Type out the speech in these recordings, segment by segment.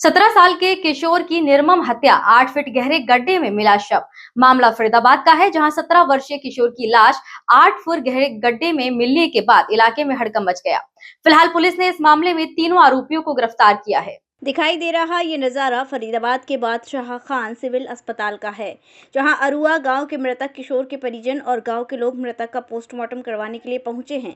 17 साल के किशोर की निर्मम हत्या, 8 फीट गहरे गड्ढे में मिला शव। मामला फरीदाबाद का है, जहां 17 वर्षीय किशोर की लाश 8 फुट गहरे गड्ढे में मिलने के बाद इलाके में हड़कंप मच गया। फिलहाल पुलिस ने इस मामले में तीनों आरोपियों को गिरफ्तार किया है। दिखाई दे रहा ये नज़ारा फरीदाबाद के बादशाह खान सिविल अस्पताल का है, जहां अरुआ गांव के मृतक किशोर के परिजन और गांव के लोग मृतक का पोस्टमार्टम करवाने के लिए पहुंचे हैं।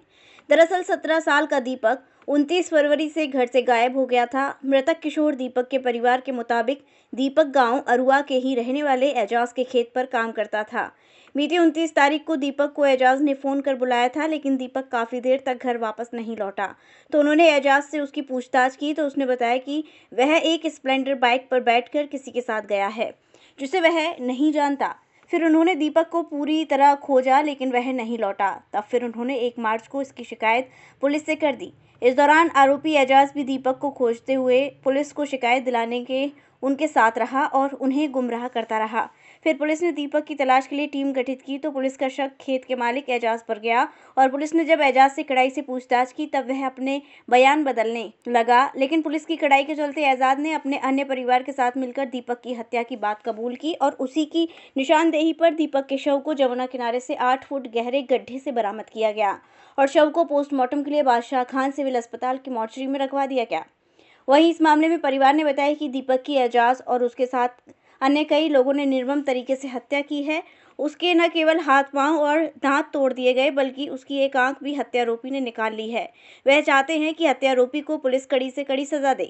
दरअसल 17 साल का दीपक 29 फरवरी से घर से गायब हो गया था। मृतक किशोर दीपक के परिवार के मुताबिक दीपक गांव अरुआ के ही रहने वाले एजाज के खेत पर काम करता था। बीती 29 तारीख को दीपक को एजाज ने फ़ोन कर बुलाया था, लेकिन दीपक काफ़ी देर तक घर वापस नहीं लौटा। तो उन्होंने एजाज से उसकी पूछताछ की तो उसने बताया कि वह एक स्प्लेंडर बाइक पर बैठकर किसी के साथ गया है, जिसे वह नहीं जानता। फिर उन्होंने दीपक को पूरी तरह खोजा, लेकिन वह नहीं लौटा। तब फिर उन्होंने 1 मार्च को इसकी शिकायत पुलिस से कर दी। इस दौरान आरोपी एजाज भी दीपक को खोजते हुए पुलिस को शिकायत दिलाने के उनके साथ रहा और उन्हें गुमराह करता रहा। फिर पुलिस ने दीपक की तलाश के लिए टीम गठित की तो पुलिस का शक खेत के मालिक एजाज पर गया और पुलिस ने जब एजाज से कड़ाई से पूछताछ की तब वह अपने बयान बदलने लगा। लेकिन पुलिस की कड़ाई के चलते एजाज ने अपने अन्य परिवार के साथ मिलकर दीपक की हत्या की बात कबूल की और उसी की निशानदेही पर दीपक के शव को जमुना किनारे से 8 फुट गहरे गड्ढे से बरामद किया गया और शव को पोस्टमार्टम के लिए बादशाह खान सिविल अस्पताल की मोर्चरी में रखवा दिया गया। वहीं इस मामले में परिवार ने बताया कि दीपक की एजाज और उसके साथ अन्य कई लोगों ने निर्मम तरीके से हत्या की है। उसके न केवल हाथ पांव और दांत तोड़ दिए गए, बल्कि उसकी एक आंख भी हत्यारोपी ने निकाल ली है। वह चाहते हैं कि हत्यारोपी को पुलिस कड़ी से कड़ी सजा दे।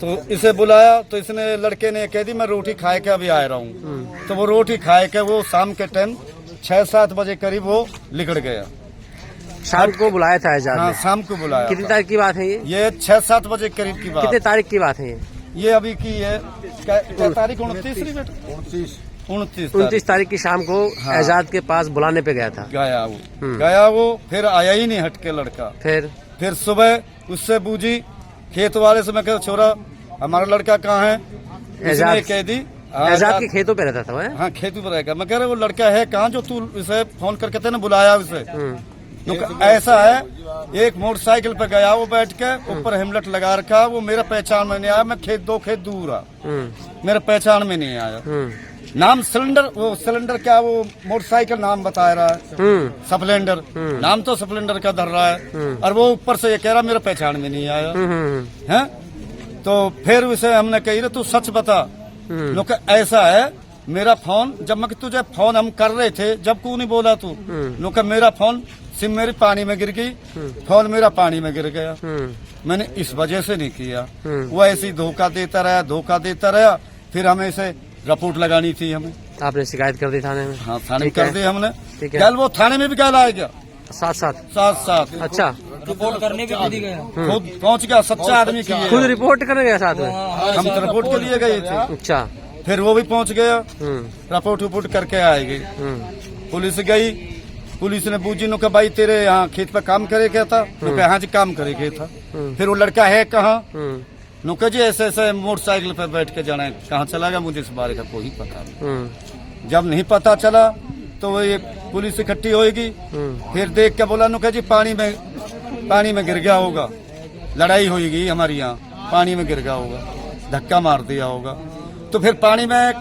तो इसे बुलाया तो इसने लड़के ने कह दी मैं रोटी खाए के अभी आ रहा हूँ। तो वो रोटी खाए के वो शाम के टाइम 6-7 बजे करीब वो निकल गया। शाम को बुलाया था एजाज हाँ, ने? शाम को बुलाया। कितनी तारीख की बात है ये 6-7 बजे करीब की बात। कितने तारीख की बात है ये अभी की है क्या तारीख 29 तारीख की शाम को हाँ। एजाज के पास बुलाने पे गया था। गया वो फिर आया ही नहीं हट के लड़का। फिर सुबह उससे पूछी खेत वाले से, मैं कहा छोरा हमारा लड़का कहाँ है? उसने कह दी एजाज के खेतों पे रहता था वह? हाँ, खेतों पे रहेगा। मैं कह रहा वो लड़का है कहाँ जो तू इसे फोन करके तेने बुलाया उसे? ऐसा है, एक मोटरसाइकिल पे गया वो बैठ के, ऊपर हेमलेट लगा रखा, वो मेरा पहचान में नहीं आया। मैं 2 खेत दूर आ, मेरा पहचान में नहीं आया। नाम सिलेंडर, वो सिलेंडर क्या वो मोटरसाइकिल नाम बता रहा है स्प्लेंडर, नाम तो स्प्लेंडर का धर रहा है और वो ऊपर से ये कह रहा मेरा पहचान में नहीं आया है। तो फिर उसे हमने कही तू सच बता। लोग ऐसा है मेरा फोन, जब मैं तुझे फोन हम कर रहे थे जब क्यों नहीं बोला तू? लोग मेरा फोन सिम मेरी पानी में गिर गई, फोन मेरा पानी में गिर गया। मैंने इस वजह से नहीं किया। वो ऐसी धोखा देता रहा। फिर हमें इसे रिपोर्ट लगानी थी। हमें आपने शिकायत कर दी थाने में? हाँ, थाने में कर दी हमने। कल वो थाने में भी कल आएगा साथ। अच्छा, रिपोर्ट करने भी खुद ही गया, खुद पहुँच गया। सच्चा आदमी की खुद रिपोर्ट करने गया साथ में? हम तो रिपोर्ट के लिए गए थे। अच्छा, फिर वो भी पहुँच गया, रिपोर्ट करके आएगी। पुलिस गई, पुलिस ने पूछी नो भाई तेरे यहाँ खेत पे काम करे क्या था? हाँ जी काम करे गया था। फिर वो लड़का है कहाँ? नुका जी ऐसे मोटरसाइकिल पे बैठ के जाना है, कहाँ चला गया मुझे इस बारे का कोई पता नहीं। जब नहीं पता चला तो वो ये पुलिस इकट्ठी होगी। फिर देख के बोला नुका जी पानी में गिर गया होगा, लड़ाई होगी हमारी यहाँ, पानी में गिर गया होगा, धक्का मार दिया होगा। तो फिर पानी में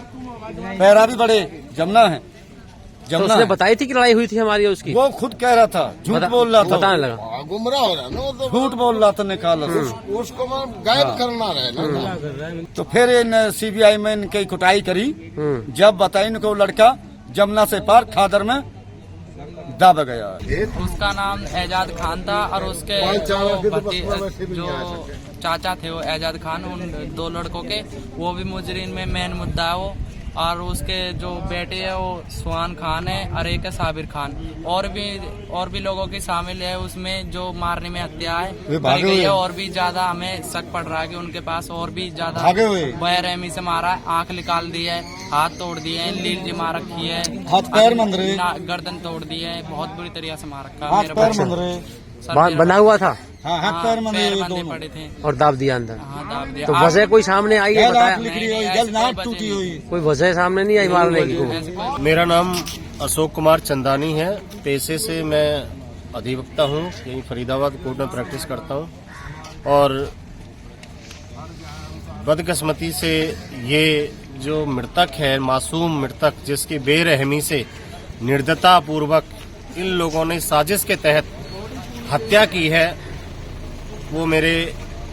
पैरा भी बड़े जमना है। तो उसने बताई थी कि लड़ाई हुई थी हमारी उसकी? वो खुद कह रहा था, झूठ बोल रहा था, बताने लगा, गुमराह हो रहा ना, झूठ बोल रहा था, निकाला उसको गायब करना रहे। तो फिर CBI में इनकी कुटाई करी। जब बताई इनको लड़का जमुना से पार खादर में दब गया। उसका नाम एजाज खान था और उसके जो चाचा थे वो एजाज खान, उन 2 लड़कों के, वो भी मुजरिम में मेन मुद्दा है वो। और उसके जो बेटे है वो सुहान खान है और एक है साबिर खान। और भी लोगों की शामिल है उसमें जो मारने में हत्या है करी गई है। और भी ज्यादा हमें शक पड़ रहा है कि उनके पास और भी ज्यादा बेरहमी से मारा है। आंख निकाल दी है, हाथ तोड़ दिए हैं, लील जमा रखी है, गर्दन तोड़ दी है, बहुत बुरी तरीके से मार रखा है। बना हुआ था, पैर बंधे पड़े थे और दाब दिया अंदर। हाँ, दाब दिया। तो वजह कोई सामने आई है? बताया कोई वजह सामने नहीं आई मारने की? मेरा नाम अशोक कुमार चंदानी है। पेशे से मैं अधिवक्ता हूँ, यही फरीदाबाद कोर्ट में प्रैक्टिस करता हूँ। और बदकिस्मती से ये जो मृतक है, मासूम मृतक, जिसकी बेरहमी से निर्दयता पूर्वक इन लोगों ने साजिश के तहत हत्या की है, वो मेरे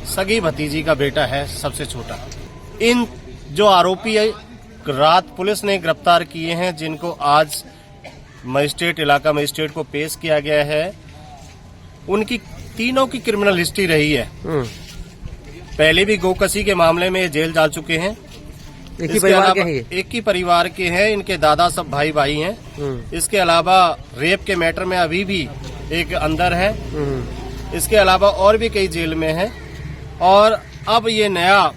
सगी भतीजी का बेटा है, सबसे छोटा। इन जो आरोपी रात पुलिस ने गिरफ्तार किए हैं, जिनको आज मजिस्ट्रेट, इलाका मजिस्ट्रेट को पेश किया गया है, उनकी तीनों की क्रिमिनल हिस्ट्री रही है। पहले भी गोकशी के मामले में जेल जा चुके हैं। एक ही परिवार के हैं ये? एक ही परिवार के हैं, इनके दादा सब भाई भाई हैं। इसके अलावा रेप के मैटर में अभी भी एक अंदर है। इसके अलावा और भी कई जेल में हैं। और अब ये नया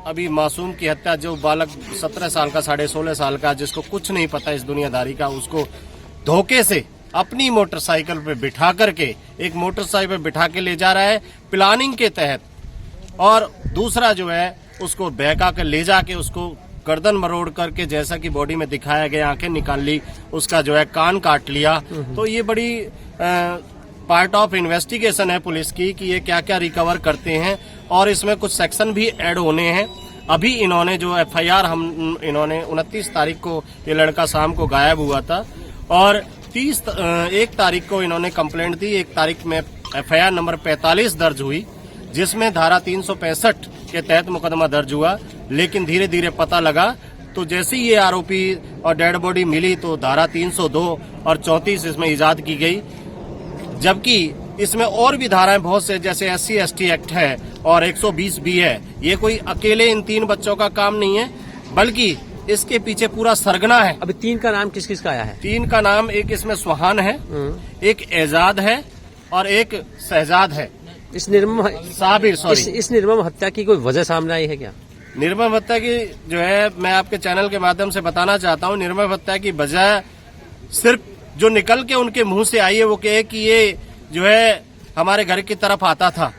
अभी मासूम की हत्या, जो बालक 17 साल का, 16.5 साल का, जिसको कुछ नहीं पता इस दुनियादारी का, उसको धोखे से अपनी मोटरसाइकिल पे बिठा करके, एक मोटरसाइकिल पे बिठा के ले जा रहा है प्लानिंग के तहत, और दूसरा जो है उसको बहका कर ले जाके उसको गर्दन मरोड़ करके, जैसा कि बॉडी में दिखाया गया, आंखें निकाल ली, उसका जो है कान काट लिया। तो ये बड़ी पार्ट ऑफ इन्वेस्टिगेशन है पुलिस की कि ये क्या क्या रिकवर करते हैं, और इसमें कुछ सेक्शन भी ऐड होने हैं। अभी इन्होंने जो एफआईआर इन्होंने 29 तारीख को ये लड़का शाम को गायब हुआ था, और 1 तारीख को इन्होंने कंप्लेंट दी। 1 तारीख में एफआईआर नंबर 45 दर्ज हुई, जिसमें धारा 365 के तहत मुकदमा दर्ज हुआ। लेकिन धीरे धीरे पता लगा, तो जैसे ही ये आरोपी और डेड बॉडी मिली तो धारा 302 और 34 इसमें इजाद की गई। जबकि इसमें और भी धाराएं बहुत से, जैसे SC/ST एक्ट है और 120 भी है। ये कोई अकेले इन 3 बच्चों का काम नहीं है, बल्कि इसके पीछे पूरा सरगना है। अभी 3 का नाम किस किस का आया है? 3 का नाम, एक इसमें सुहान है, एक एजाद है और एक शहजाद है। इस निर्मम साबिर, सॉरी, इस निर्मम हत्या की कोई वजह सामने आई है क्या? निर्मम हत्या की जो है, मैं आपके चैनल के माध्यम से बताना चाहता हूँ, निर्मम हत्या की वजह सिर्फ जो निकल के उनके मुंह से आई है वो कहे कि ये जो है हमारे घर की तरफ आता था,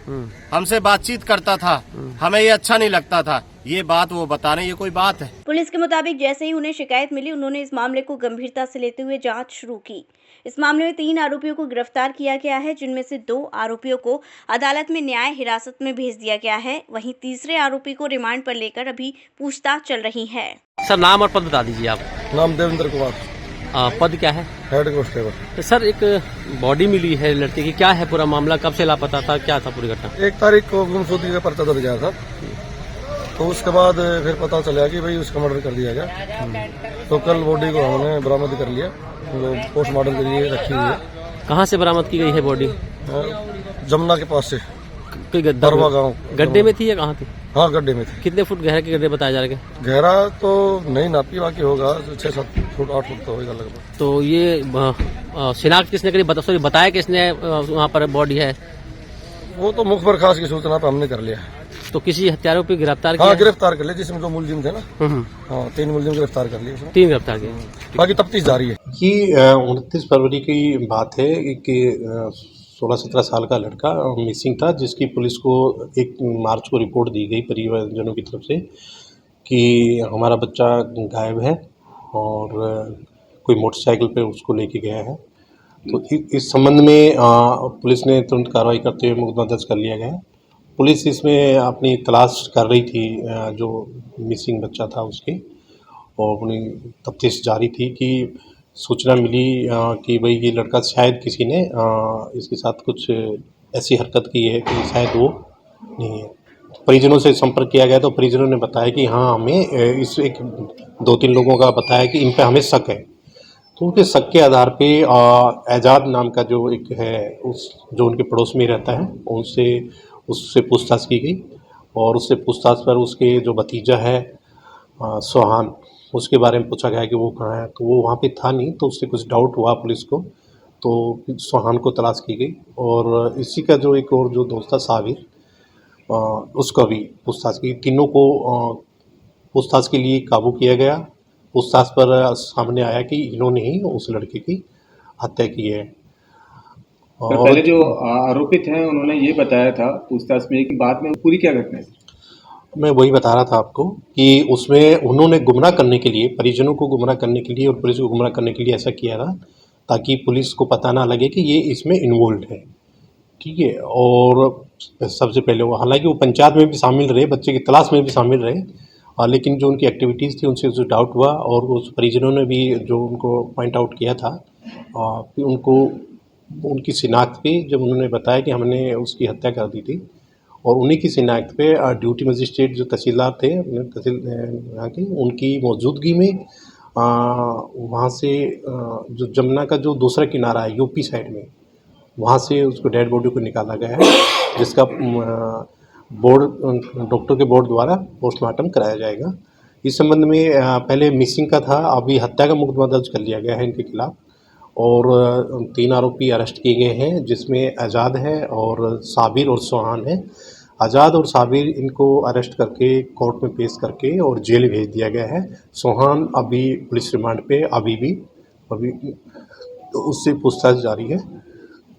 हमसे बातचीत करता था, हमें ये अच्छा नहीं लगता था। ये बात वो बता रहे हैं, ये कोई बात है? पुलिस के मुताबिक जैसे ही उन्हें शिकायत मिली, उन्होंने इस मामले को गंभीरता से लेते हुए जांच शुरू की। इस मामले में 3 आरोपियों को गिरफ्तार किया गया है, जिनमें से 2 आरोपियों को अदालत में न्याय हिरासत में भेज दिया गया है। वहीं तीसरे आरोपी को रिमांड पर लेकर अभी पूछताछ चल रही है। सर, नाम और पद बता दीजिए आप। नाम देवेंद्र कुमार, पद क्या है? Head constable. तो सर, एक बॉडी मिली है लड़के की, क्या है पूरा मामला? कब से लापता था, क्या था पूरी घटना? 1 तारीख को गुमशुदगी का पर्चा दर्ज गया था, तो उसके बाद फिर पता चला कि भाई उसका मर्डर कर दिया गया। तो कल बॉडी को हमने बरामद कर लिया, वो पोस्टमार्टम के लिए रखी हुई है। कहाँ से बरामद की गई है बॉडी? जमुना के पास से, कोई दरवा गाँव। गड्ढे में थी या कहाँ थी? हाँ, गड्ढे में थी। कितने फुट गहरे के गड्ढे बताए जा रहे हैं? गहरा तो नहीं नापी, बाकी होगा 6-7 फुट 8 फुट तो होगा लगभग। तो ये शिनाख्त किसने करी, बताया किसने वहाँ पर बॉडी है? वो तो मुखबर खास की सूचना पर हमने कर लिया। तो किसी हत्यारों पे गिरफ्तार किया? हाँ, गिरफ्तार कर लिया, जिसमें 2 मुलजिम थे ना। हाँ, 3 मुलजिम गिरफ्तार कर लिए। 3 गिरफ्तार किए, बाकी तफ्तीश जारी है। ये 29 फरवरी की बात है कि 16-17 साल का लड़का मिसिंग था, जिसकी पुलिस को 1 मार्च को रिपोर्ट दी गई परिवारजनों की तरफ से कि हमारा बच्चा गायब है और कोई मोटरसाइकिल पे उसको लेके गया है। तो इस संबंध में पुलिस ने तुरंत कार्रवाई करते हुए मुकदमा दर्ज कर लिया गया। पुलिस इसमें अपनी तलाश कर रही थी जो मिसिंग बच्चा था उसकी, और अपनी तफ्तीश जारी थी कि सूचना मिली कि भाई ये लड़का शायद किसी ने इसके साथ कुछ ऐसी हरकत की है कि शायद वो नहीं है। परिजनों से संपर्क किया गया तो परिजनों ने बताया कि हाँ, हमें इस 2-3 लोगों का बताया कि इन पे हमें शक है। तो उनके शक के आधार पे एजाद नाम का जो एक है, जो उनके पड़ोस में रहता है, उससे पूछताछ की गई, और उससे पूछताछ पर उसके जो भतीजा है सुहान, उसके बारे में पूछा गया कि वो कहाँ है। तो वो वहाँ पे था नहीं, तो उससे कुछ डाउट हुआ पुलिस को, तो सुहान को तलाश की गई। और इसी का जो एक और जो दोस्त था साबिर, उसका भी पूछताछ की। तीनों को पूछताछ के लिए काबू किया गया। पूछताछ पर सामने आया कि इन्होंने ही उस लड़के की हत्या की है। और पहले जो आरोपित हैं उन्होंने ये बताया था पूछताछ में कि बाद में पूरी क्या घटना है? मैं वही बता रहा था आपको कि उसमें उन्होंने गुमराह करने के लिए, परिजनों को गुमराह करने के लिए और पुलिस को गुमराह करने के लिए ऐसा किया था ताकि पुलिस को पता ना लगे कि ये इसमें इन्वॉल्व है, ठीक है। और सबसे पहले वो, हालांकि वो पंचायत में भी शामिल रहे, बच्चे की तलाश में भी शामिल रहे, लेकिन जो उनकी एक्टिविटीज़ थी उनसे जो डाउट हुआ और उस परिजनों ने भी जो उनको पॉइंट आउट किया था, फिर उनको उनकी शिनाख्त पे जब उन्होंने बताया कि हमने उसकी हत्या कर दी थी, और उन्हीं की शिनाख्त पे ड्यूटी मजिस्ट्रेट जो तहसीलदार थे तहसील यहाँ के, उनकी मौजूदगी में वहाँ से जो जमुना का जो दूसरा किनारा है यूपी साइड में, वहाँ से उसको डेड बॉडी को निकाला गया है, जिसका बोर्ड डॉक्टर के बोर्ड द्वारा पोस्टमार्टम कराया जाएगा। इस संबंध में पहले मिसिंग का था, अभी हत्या का मुकदमा दर्ज कर लिया गया है इनके खिलाफ, और 3 आरोपी अरेस्ट किए गए हैं, जिसमें आज़ाद है और साबिर और सोहान है। आज़ाद और साबिर इनको अरेस्ट करके कोर्ट में पेश करके और जेल भेज दिया गया है। सोहान अभी पुलिस रिमांड पे अभी तो उससे पूछताछ जारी है।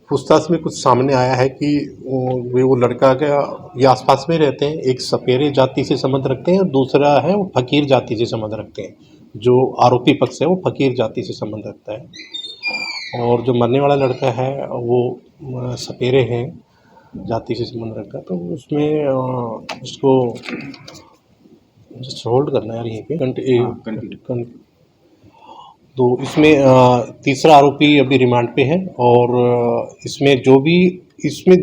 पूछताछ में कुछ सामने आया है कि वो लड़का का ये आसपास में रहते हैं, एक सपेरे जाति से संबंध रखते हैं और दूसरा है वो फकीर जाति से संबंध रखते हैं। जो आरोपी पक्ष है वो फकीर जाति से संबंध रखता है, और जो मरने वाला लड़का है वो सपेरे हैं जाति से संबंध रखता है। तो उसमें उसको जस्ट होल्ड करना है यहीं पे। तो इसमें तीसरा आरोपी अभी रिमांड पे है, और इसमें जो भी इसमें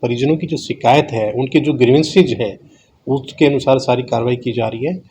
परिजनों की जो शिकायत है, उनके जो ग्रीवेंसेज है, उसके अनुसार सारी कार्रवाई की जा रही है।